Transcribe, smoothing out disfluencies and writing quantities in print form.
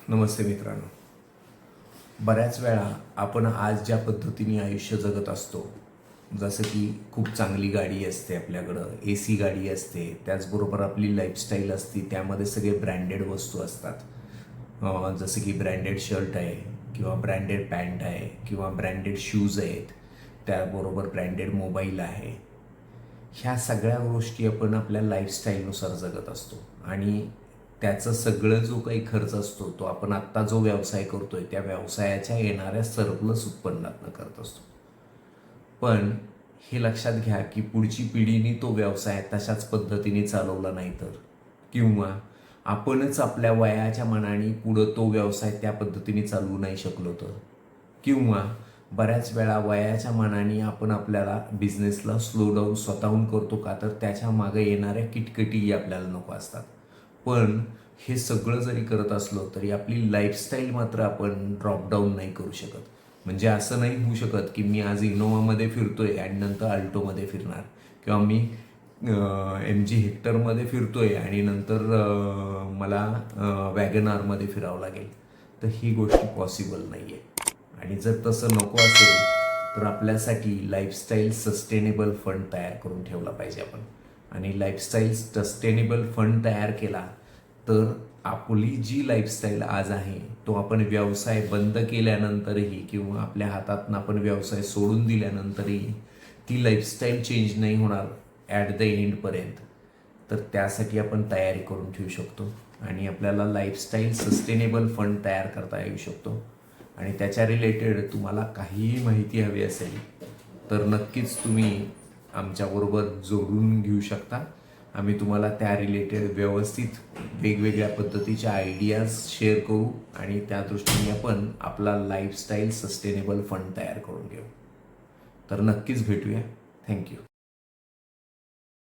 नमस्ते मित्रांनो. बऱ्याच वेळा आपण आज ज्या पद्धतीने आयुष्य जगत असतो, जसं की खूप चांगली गाडी असते आपल्याकडं, AC गाडी असते, त्याचबरोबर आपली लाईफस्टाईल असते, त्यामध्ये सगळे ब्रँडेड वस्तू असतात. जसं की ब्रँडेड शर्ट आहे किंवा ब्रँडेड पॅन्ट आहे किंवा ब्रँडेड शूज आहेत, त्याबरोबर ब्रँडेड मोबाईल आहे. ह्या सगळ्या गोष्टी आपण आपल्या लाईफस्टाईलनुसार जगत असतो आणि त्याचं सगळं जो काही खर्च असतो तो आपण आत्ता जो व्यवसाय करतोय त्या व्यवसायाच्या येणाऱ्या सरप्लस उत्पन्नातनं करत असतो. पण हे लक्षात घ्या की पुढची पिढीने तो व्यवसाय तशाच पद्धतीने चालवला नाही तर, किंवा आपणच आपल्या वयाच्या मानाने पुढं तो व्यवसाय त्या पद्धतीने चालवू नाही शकलो तर, किंवा बऱ्याच वेळा वयाच्या मानाने आपण आपल्याला बिझनेसला स्लो डाऊन स्वतःहून करतो का तर त्याच्या मागे येणाऱ्या किटकिटी आपल्याला नको असतात. पण हे सगळं जरी करत असलो तरी आपली लाईफस्टाईल मात्र आपण ड्रॉपडाऊन नाही करू शकत. म्हणजे असं नाही होऊ शकत की मी आज इनोवामध्ये फिरतोय आणि नंतर अल्टोमध्ये फिरणार, किंवा मी MG हेक्टरमध्ये फिरतोय आणि नंतर मला वॅगनारमध्ये फिरावं लागेल. तर ही गोष्ट पॉसिबल नाही आहे. आणि जर तसं नको असेल तर आपल्यासाठी लाईफस्टाईल सस्टेनेबल फंड तयार करून ठेवला पाहिजे आपण. आणि लाईफस्टाईल सस्टेनेबल फंड तयार केला तर आपली जी लाईफस्टाईल आज आहे तो आपण व्यवसाय बंद केल्यानंतरही किंवा आपल्या हातातनं आपण व्यवसाय सोडून दिल्यानंतरही ती लाईफस्टाईल चेंज नाही होणार ॲट द एंडपर्यंत. तर त्यासाठी आपण तयारी करून ठेवू शकतो आणि आपल्याला लाईफस्टाईल सस्टेनेबल फंड तयार करता येऊ शकतो. आणि त्याच्या रिलेटेड तुम्हाला काहीही माहिती हवी असेल तर नक्कीच तुम्ही आमच्याबरोबर जोडून घेऊ शकता. आम्ही तुम्हाला त्या रिलेटेड व्यवस्थित वेगवेगळ्या पद्धतीच्या आयडियाज शेअर करू आणि त्या दृष्टीने आपण आपला लाईफस्टाईल सस्टेनेबल फंड तयार करून घेऊ. तर नक्कीच भेटूया. थँक्यू.